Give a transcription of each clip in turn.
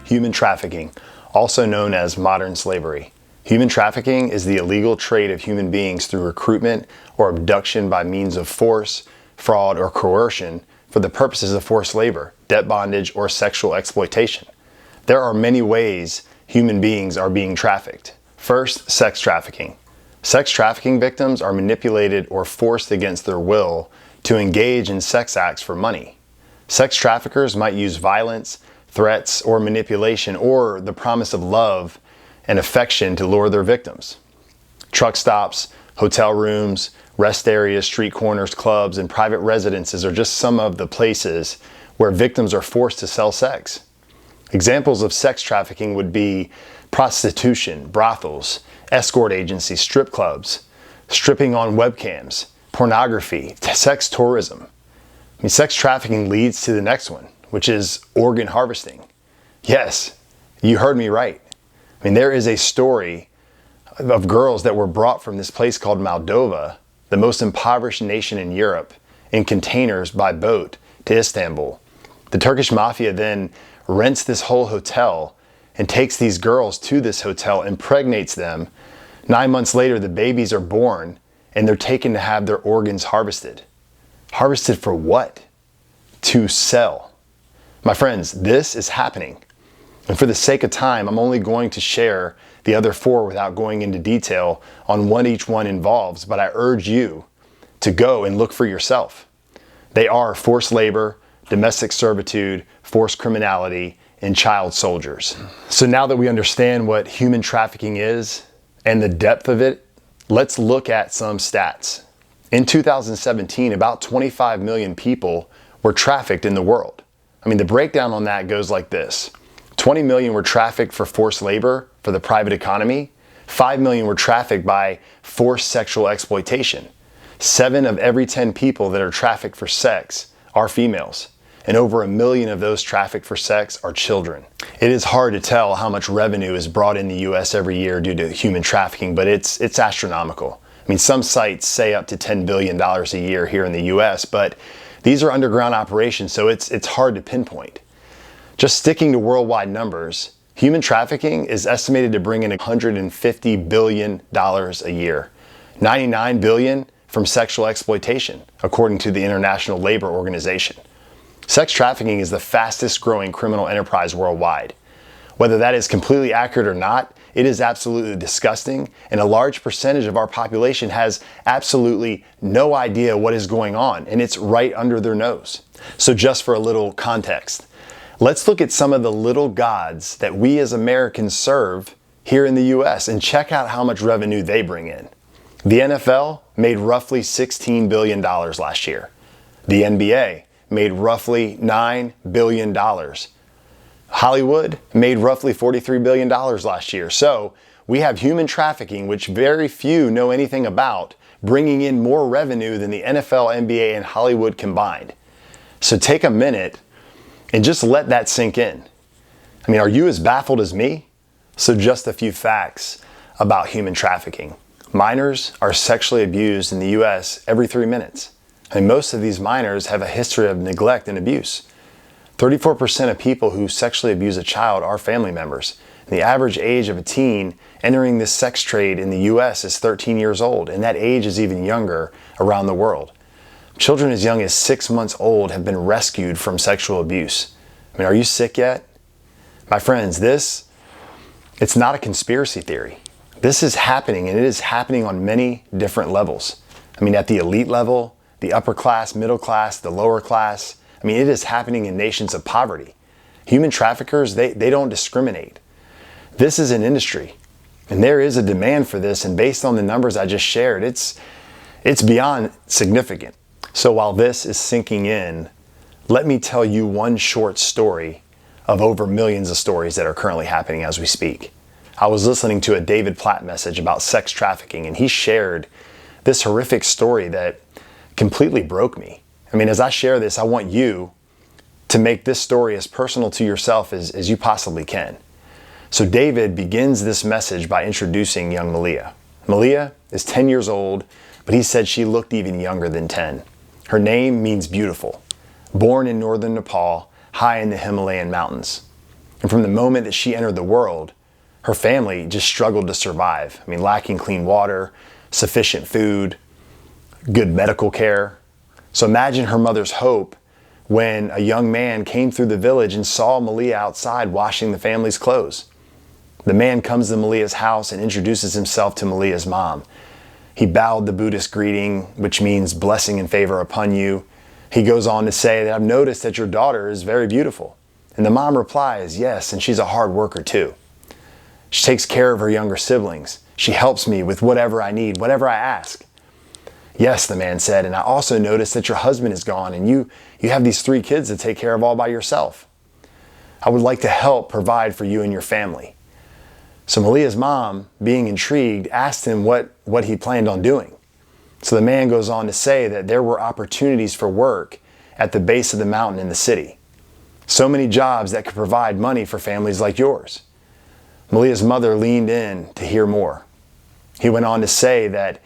human trafficking, also known as modern slavery. Human trafficking is the illegal trade of human beings through recruitment or abduction by means of force, fraud, or coercion for the purposes of forced labor, debt bondage, or sexual exploitation. There are many ways human beings are being trafficked. First, sex trafficking. Sex trafficking victims are manipulated or forced against their will to engage in sex acts for money. Sex traffickers might use violence, threats, or manipulation, or the promise of love and affection to lure their victims. Truck stops, hotel rooms, rest areas, street corners, clubs, and private residences are just some of the places where victims are forced to sell sex. Examples of sex trafficking would be prostitution, brothels, escort agencies, strip clubs, stripping on webcams, pornography, sex tourism. Sex trafficking leads to the next one, which is organ harvesting. Yes, you heard me right. There is a story of girls that were brought from this place called Moldova, the most impoverished nation in Europe, in containers by boat to Istanbul. The Turkish mafia then rents this whole hotel and takes these girls to this hotel, impregnates them. 9 months later, the babies are born and they're taken to have their organs harvested. Harvested for what? To sell. My friends, this is happening. And for the sake of time, I'm only going to share the other 4 without going into detail on what each one involves, but I urge you to go and look for yourself. They are forced labor, domestic servitude, forced criminality, and child soldiers. So now that we understand what human trafficking is and the depth of it, let's look at some stats. In 2017, about 25 million people were trafficked in the world. The breakdown on that goes like this. 20 million were trafficked for forced labor for the private economy. 5 million were trafficked by forced sexual exploitation. 7 of every 10 people that are trafficked for sex are females. And over 1 million of those trafficked for sex are children. It is hard to tell how much revenue is brought in the US every year due to human trafficking, but it's astronomical. Some sites say up to $10 billion a year here in the US, but these are underground operations, so it's hard to pinpoint. Just sticking to worldwide numbers, human trafficking is estimated to bring in $150 billion a year. $99 billion from sexual exploitation, according to the International Labor Organization. Sex trafficking is the fastest growing criminal enterprise worldwide. Whether that is completely accurate or not, it is absolutely disgusting, and a large percentage of our population has absolutely no idea what is going on, and it's right under their nose. So just for a little context, let's look at some of the little gods that we as Americans serve here in the US and check out how much revenue they bring in. The NFL made roughly $16 billion last year. The NBA made roughly $9 billion. Hollywood made roughly $43 billion last year. So we have human trafficking, which very few know anything about, bringing in more revenue than the NFL, NBA, and Hollywood combined. So take a minute and just let that sink in. Are you as baffled as me? So just a few facts about human trafficking. Minors are sexually abused in the US every 3 minutes. Most of these minors have a history of neglect and abuse. 34% of people who sexually abuse a child are family members. The average age of a teen entering this sex trade in the US is 13 years old, and that age is even younger around the world. Children as young as 6 months old have been rescued from sexual abuse. Are you sick yet? My friends, it's not a conspiracy theory. This is happening, and it is happening on many different levels. At the elite level, the upper class, middle class, the lower class. It is happening in nations of poverty. Human traffickers, they don't discriminate. This is an industry, and there is a demand for this, and based on the numbers I just shared, it's beyond significant. So while this is sinking in, let me tell you one short story of over millions of stories that are currently happening as we speak. I was listening to a David Platt message about sex trafficking, and he shared this horrific story that completely broke me. As I share this, I want you to make this story as personal to yourself as you possibly can. So David begins this message by introducing young Malia. Malia is 10 years old, but he said she looked even younger than 10. Her name means beautiful. Born in northern Nepal, high in the Himalayan mountains. And from the moment that she entered the world, her family just struggled to survive. I mean, lacking clean water, sufficient food, good medical care. So imagine her mother's hope when a young man came through the village and saw Malia outside washing the family's clothes. The man comes to Malia's house and introduces himself to Malia's mom. He bowed the Buddhist greeting, which means blessing and favor upon you. He goes on to say that I've noticed that your daughter is very beautiful. And the mom replies, yes, and she's a hard worker too. She takes care of her younger siblings. She helps me with whatever I need, whatever I ask. Yes, the man said, and I also noticed that your husband is gone and you have these 3 kids to take care of all by yourself. I would like to help provide for you and your family. So Malia's mom, being intrigued, asked him what he planned on doing. So the man goes on to say that there were opportunities for work at the base of the mountain in the city. So many jobs that could provide money for families like yours. Malia's mother leaned in to hear more. He went on to say that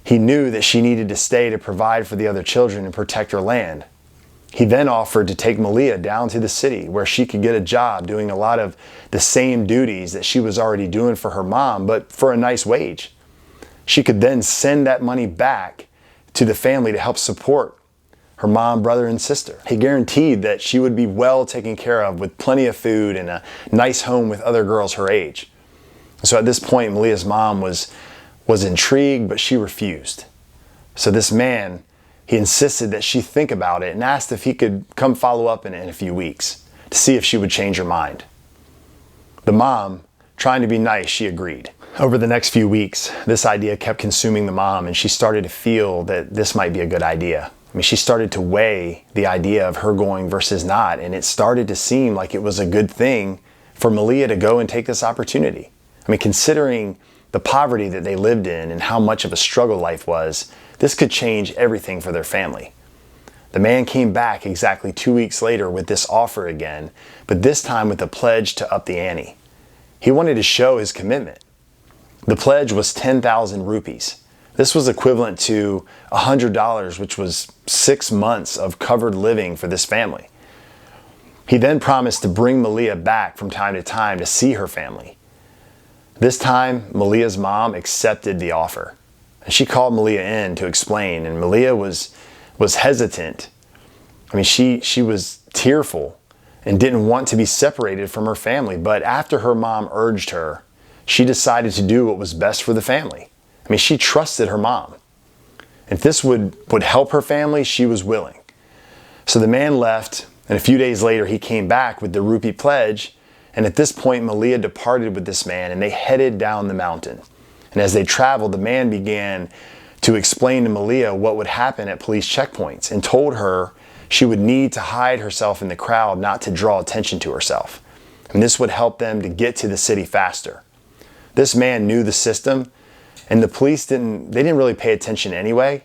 he knew that she needed to stay to provide for the other children and protect her land. He then offered to take Malia down to the city where she could get a job doing a lot of the same duties that she was already doing for her mom, but for a nice wage. She could then send that money back to the family to help support her mom, brother, and sister. He guaranteed that she would be well taken care of with plenty of food and a nice home with other girls her age. So at this point, Malia's mom was intrigued, but she refused. So this man, he insisted that she think about it and asked if he could come follow up in a few weeks to see if she would change her mind. The mom, trying to be nice, she agreed. Over the next few weeks, this idea kept consuming the mom, and she started to feel that this might be a good idea. I mean, she started to weigh the idea of her going versus not, and it started to seem like it was a good thing for Malia to go and take this opportunity. I mean, considering the poverty that they lived in and how much of a struggle life was, this could change everything for their family. The man came back exactly 2 weeks later with this offer again, but this time with a pledge to up the ante. He wanted to show his commitment. The pledge was 10,000 rupees. This was equivalent to $100, which was 6 months of covered living for this family. He then promised to bring Malia back from time to time to see her family. This time, Malia's mom accepted the offer. And she called Malia in to explain, and Malia was hesitant. I mean, she was tearful and didn't want to be separated from her family, but after her mom urged her, she decided to do what was best for the family. I mean, she trusted her mom. If this would help her family, she was willing. So the man left, and a few days later he came back with the rupee pledge, and at this point Malia departed with this man and they headed down the mountain. And as they traveled, the man began to explain to Malia what would happen at police checkpoints and told her she would need to hide herself in the crowd not to draw attention to herself. And this would help them to get to the city faster. This man knew the system, and the police didn't really pay attention anyway.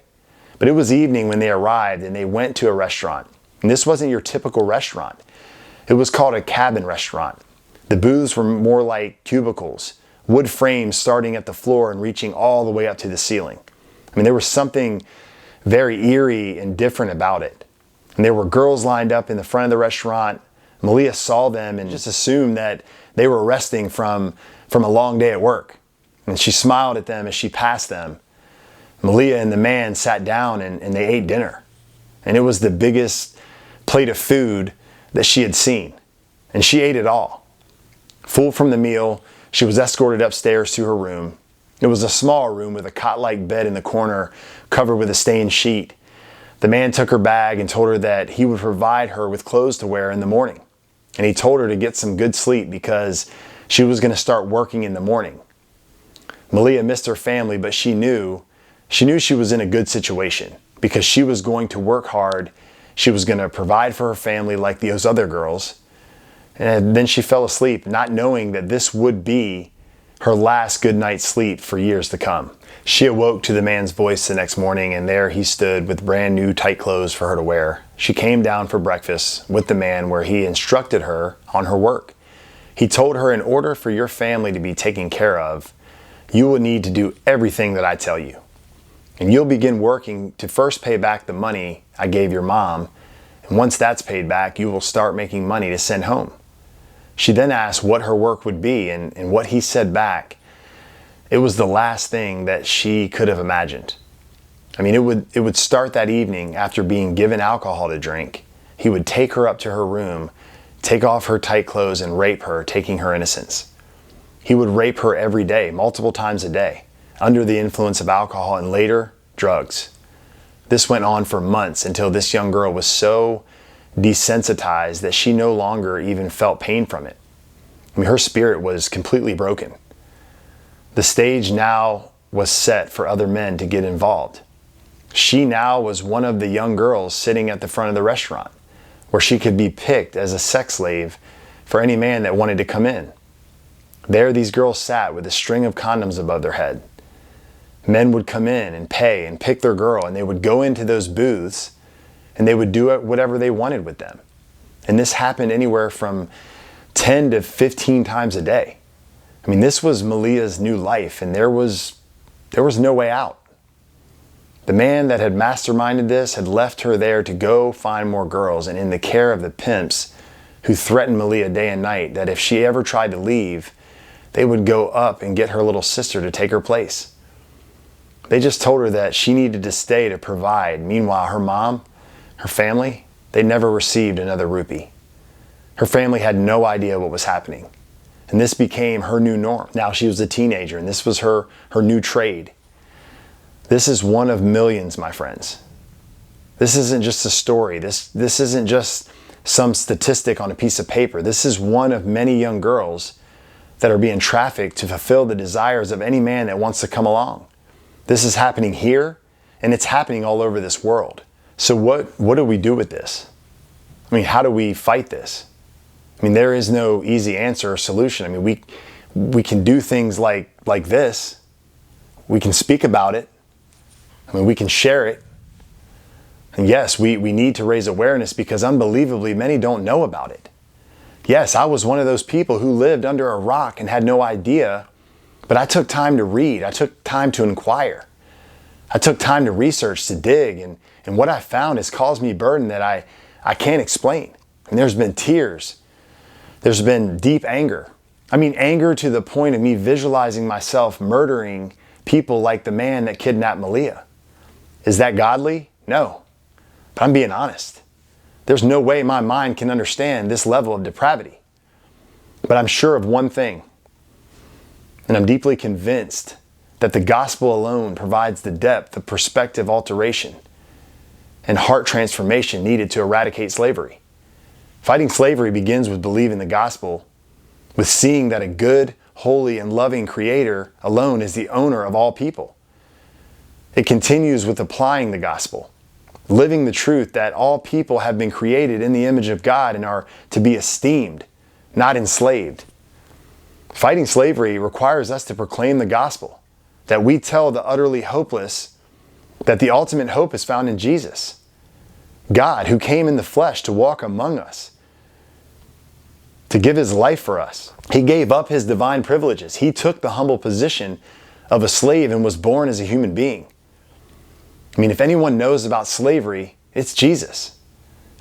But it was evening when they arrived and they went to a restaurant. And this wasn't your typical restaurant. It was called a cabin restaurant. The booths were more like cubicles, wood frames starting at the floor and reaching all the way up to the ceiling. I mean, there was something very eerie and different about it. And there were girls lined up in the front of the restaurant. Malia saw them and just assumed that they were resting from a long day at work. And she smiled at them as she passed them. Malia and the man sat down and they ate dinner. And it was the biggest plate of food that she had seen. And she ate it all. Full from the meal, she was escorted upstairs to her room. It was a small room with a cot-like bed in the corner covered with a stained sheet. The man took her bag and told her that he would provide her with clothes to wear in the morning. And he told her to get some good sleep because she was going to start working in the morning. Malia missed her family, but she knew she was in a good situation because she was going to work hard. She was going to provide for her family like those other girls. And then she fell asleep, not knowing that this would be her last good night's sleep for years to come. She awoke to the man's voice the next morning, and there he stood with brand new tight clothes for her to wear. She came down for breakfast with the man where he instructed her on her work. He told her, in order for your family to be taken care of, you will need to do everything that I tell you. And you'll begin working to first pay back the money I gave your mom. And once that's paid back, you will start making money to send home. She then asked what her work would be, and what he said back, it was the last thing that she could have imagined. I mean, it would start that evening after being given alcohol to drink. He would take her up to her room, take off her tight clothes, and rape her, taking her innocence. He would rape her every day, multiple times a day, under the influence of alcohol and later, drugs. This went on for months until this young girl was so desensitized that she no longer even felt pain from it. I mean, her spirit was completely broken. The stage now was set for other men to get involved. She now was one of the young girls sitting at the front of the restaurant, where she could be picked as a sex slave for any man that wanted to come in. There these girls sat with a string of condoms above their head. Men would come in and pay and pick their girl, and they would go into those booths and they would do whatever they wanted with them. And this happened anywhere from 10 to 15 times a day. I mean, this was Malia's new life, and there was no way out. The man that had masterminded this had left her there to go find more girls, and in the care of the pimps who threatened Malia day and night that if she ever tried to leave, they would go up and get her little sister to take her place. They just told her that she needed to stay to provide. Meanwhile, her mom, her family, they never received another rupee. Her family had no idea what was happening. And this became her new norm. Now she was a teenager, and this was her new trade. This is one of millions, my friends. This isn't just a story. This isn't just some statistic on a piece of paper. This is one of many young girls that are being trafficked to fulfill the desires of any man that wants to come along. This is happening here, and it's happening all over this world. So what do we do with this? I mean, how do we fight this? I mean, there is no easy answer or solution. I mean, we can do things like this. We can speak about it. I mean, we can share it. And yes, we need to raise awareness because unbelievably many don't know about it. Yes, I was one of those people who lived under a rock and had no idea, but I took time to read. I took time to inquire. I took time to research, to dig, and what I found has caused me burden that I can't explain. And there's been tears. There's been deep anger. I mean, anger to the point of me visualizing myself murdering people like the man that kidnapped Malia. Is that godly? No. But I'm being honest. There's no way my mind can understand this level of depravity. But I'm sure of one thing, and I'm deeply convinced that the gospel alone provides the depth of perspective alteration and heart transformation needed to eradicate slavery. Fighting slavery begins with believing the gospel, with seeing that a good, holy, and loving Creator alone is the owner of all people. It continues with applying the gospel, living the truth that all people have been created in the image of God and are to be esteemed, not enslaved. Fighting slavery requires us to proclaim the gospel, that we tell the utterly hopeless that the ultimate hope is found in Jesus, God who came in the flesh to walk among us, to give his life for us. He gave up his divine privileges. He took the humble position of a slave and was born as a human being. I mean, if anyone knows about slavery, it's Jesus.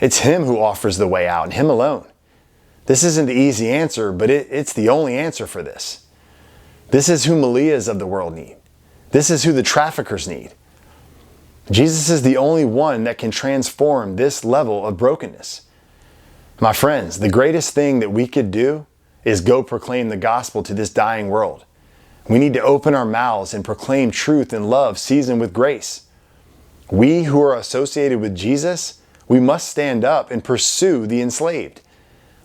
It's him who offers the way out, and him alone. This isn't the easy answer, but it's the only answer for this. This is who Malias of the world need. This is who the traffickers need. Jesus is the only one that can transform this level of brokenness. My friends, the greatest thing that we could do is go proclaim the gospel to this dying world. We need to open our mouths and proclaim truth and love seasoned with grace. We who are associated with Jesus, we must stand up and pursue the enslaved.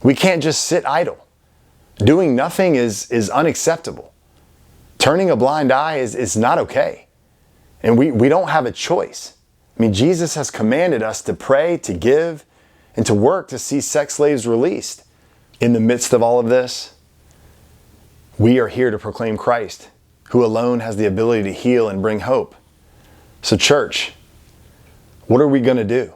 We can't just sit idle. Doing nothing is unacceptable. Turning a blind eye is not okay. And we don't have a choice. I mean, Jesus has commanded us to pray, to give, and to work to see sex slaves released. In the midst of all of this, we are here to proclaim Christ, who alone has the ability to heal and bring hope. So church, what are we going to do?